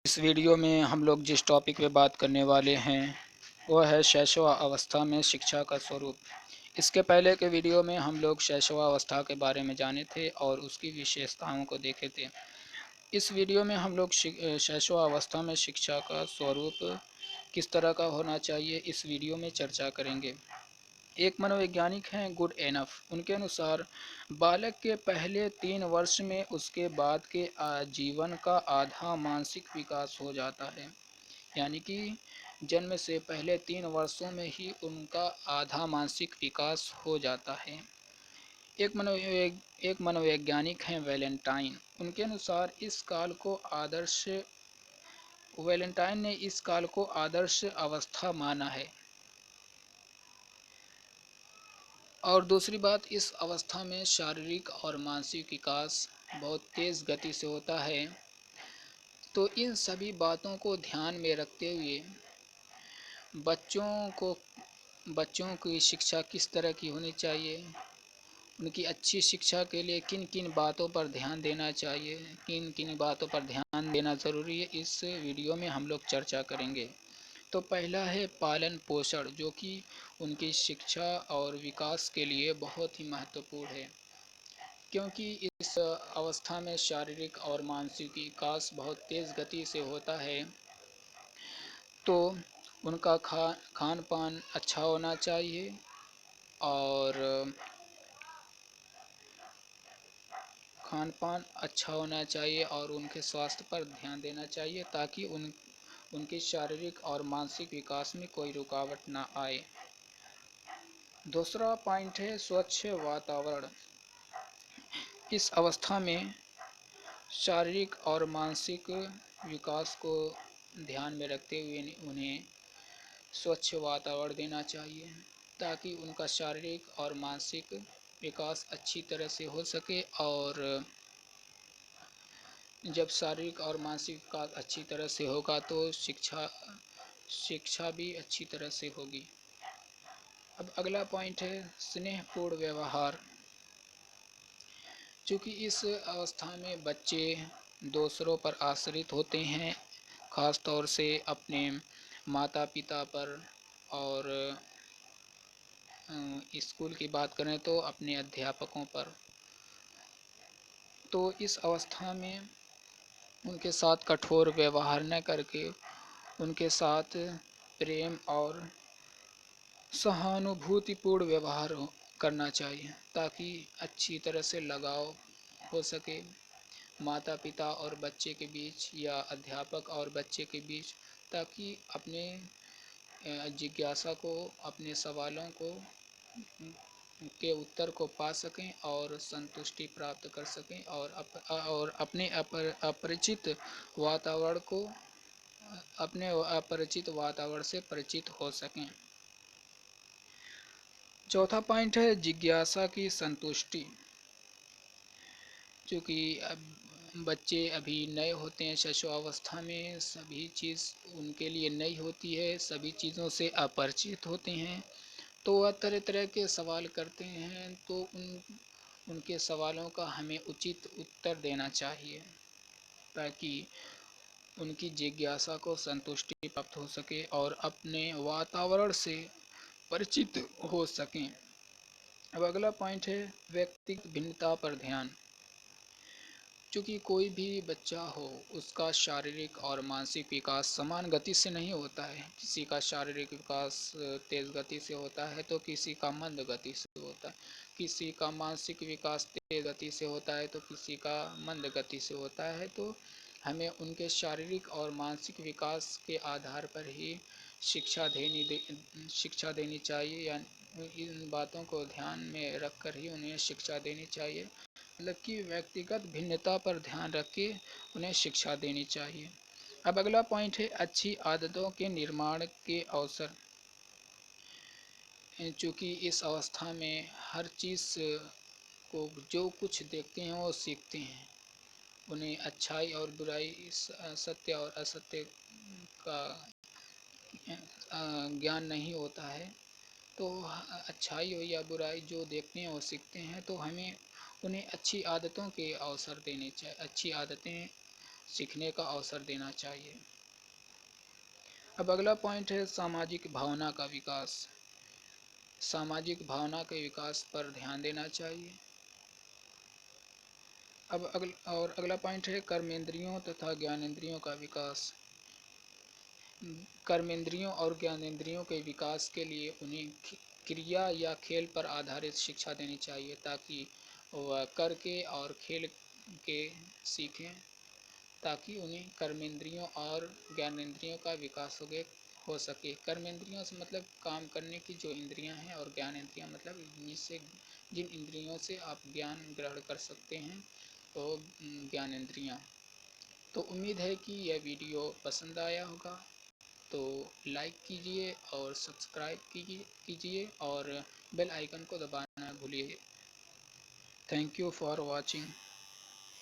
इस वीडियो में हम लोग जिस टॉपिक पे बात करने वाले हैं वो है शैशवावस्था में शिक्षा का स्वरूप। इसके पहले के वीडियो में हम लोग शैशवावस्था के बारे में जाने थे और उसकी विशेषताओं को देखे थे। इस वीडियो में हम लोग शैशवावस्था में शिक्षा का स्वरूप किस तरह का होना चाहिए इस वीडियो में चर्चा करेंगे। एक मनोवैज्ञानिक हैं गुड एनफ, उनके अनुसार बालक के पहले 3 वर्ष में उसके बाद के जीवन का आधा मानसिक विकास हो जाता है। यानी कि जन्म से पहले 3 वर्षों में ही उनका आधा मानसिक विकास हो जाता है। एक मनोवैज्ञानिक हैं वैलेंटाइन, उनके अनुसार इस काल को आदर्श वैलेंटाइन ने इस काल को आदर्श अवस्था माना है। और दूसरी बात, इस अवस्था में शारीरिक और मानसिक विकास बहुत तेज़ गति से होता है। तो इन सभी बातों को ध्यान में रखते हुए बच्चों की शिक्षा किस तरह की होनी चाहिए, उनकी अच्छी शिक्षा के लिए किन किन बातों पर ध्यान देना चाहिए, किन किन बातों पर ध्यान देना ज़रूरी है, इस वीडियो में हम लोग चर्चा करेंगे। तो पहला है पालन पोषण, जो कि उनकी शिक्षा और विकास के लिए बहुत ही महत्वपूर्ण है, क्योंकि इस अवस्था में शारीरिक और मानसिक विकास बहुत तेज़ गति से होता है। तो उनका खान पान अच्छा होना चाहिए और उनके स्वास्थ्य पर ध्यान देना चाहिए ताकि उनके शारीरिक और मानसिक विकास में कोई रुकावट ना आए। दूसरा पॉइंट है स्वच्छ वातावरण। इस अवस्था में शारीरिक और मानसिक विकास को ध्यान में रखते हुए उन्हें स्वच्छ वातावरण देना चाहिए ताकि उनका शारीरिक और मानसिक विकास अच्छी तरह से हो सके। और जब शारीरिक और मानसिक विकास अच्छी तरह से होगा तो शिक्षा भी अच्छी तरह से होगी। अब अगला पॉइंट है स्नेहपूर्ण व्यवहार। चूँकि इस अवस्था में बच्चे दूसरों पर आश्रित होते हैं, ख़ास तौर से अपने माता पिता पर, और स्कूल की बात करें तो अपने अध्यापकों पर। तो इस अवस्था में उनके साथ कठोर व्यवहार न करके उनके साथ प्रेम और सहानुभूतिपूर्ण व्यवहार करना चाहिए ताकि अच्छी तरह से लगाव हो सके माता पिता और बच्चे के बीच या अध्यापक और बच्चे के बीच, ताकि अपने जिज्ञासा को, अपने सवालों को के उत्तर को पा सकें और संतुष्टि प्राप्त कर सकें और अपने अपरिचित वातावरण से परिचित हो सकें। चौथा पॉइंट है जिज्ञासा की संतुष्टि। क्योंकि बच्चे अभी नए होते हैं, शिशुअवस्था में सभी चीज़ उनके लिए नई होती है, सभी चीज़ों से अपरिचित होते हैं। तो वह तरह तरह के सवाल करते हैं, तो उनके सवालों का हमें उचित उत्तर देना चाहिए ताकि उनकी जिज्ञासा को संतुष्टि प्राप्त हो सके और अपने वातावरण से परिचित हो सकें। अब अगला पॉइंट है व्यक्तिगत भिन्नता पर ध्यान। चूँकि कोई भी बच्चा हो उसका शारीरिक और मानसिक विकास समान गति से नहीं होता है। किसी का शारीरिक विकास तेज़ गति से होता है तो किसी का मंद गति से होता है, किसी का मानसिक विकास तेज़ गति से होता है तो किसी का मंद गति से होता है। तो हमें उनके शारीरिक और मानसिक विकास के आधार पर ही शिक्षा देनी चाहिए, या इन बातों को ध्यान में रख कर ही उन्हें शिक्षा देनी चाहिए। मतलब कि व्यक्तिगत भिन्नता पर ध्यान रख के उन्हें शिक्षा देनी चाहिए। अब अगला पॉइंट है अच्छी आदतों के निर्माण के अवसर। चूँकि इस अवस्था में हर चीज़ को जो कुछ देखते हैं वो सीखते हैं, उन्हें अच्छाई और बुराई, सत्य और असत्य का ज्ञान नहीं होता है। तो अच्छाई हो या बुराई जो देखते हैं वो सीखते हैं। तो हमें उन्हें अच्छी आदतों के अवसर देने चाहिए, अच्छी आदतें सीखने का अवसर देना चाहिए। अब अगला पॉइंट है सामाजिक भावना का विकास। सामाजिक भावना के विकास पर ध्यान देना चाहिए। अब अगला पॉइंट है कर्मेंद्रियों तथा ज्ञानेंद्रियों का विकास। कर्मेंद्रियों और ज्ञानेंद्रियों के विकास के लिए उन्हें क्रिया या खेल पर आधारित शिक्षा देनी चाहिए, ताकि वह करके और खेल के सीखें, ताकि उन्हें कर्मेंद्रियों और ज्ञानेंद्रियों का विकास हो सके। कर्मेंद्रियों से मतलब काम करने की जो इंद्रियां हैं, और ज्ञानेंद्रियां मतलब जिससे जिन इंद्रियों से आप ज्ञान ग्रहण कर सकते हैं, तो ज्ञानेंद्रियां। तो उम्मीद है कि यह वीडियो पसंद आया होगा, तो लाइक कीजिए और सब्सक्राइब कीजिए और बेल आइकन को दबाना भूलिए। Thank you for watching.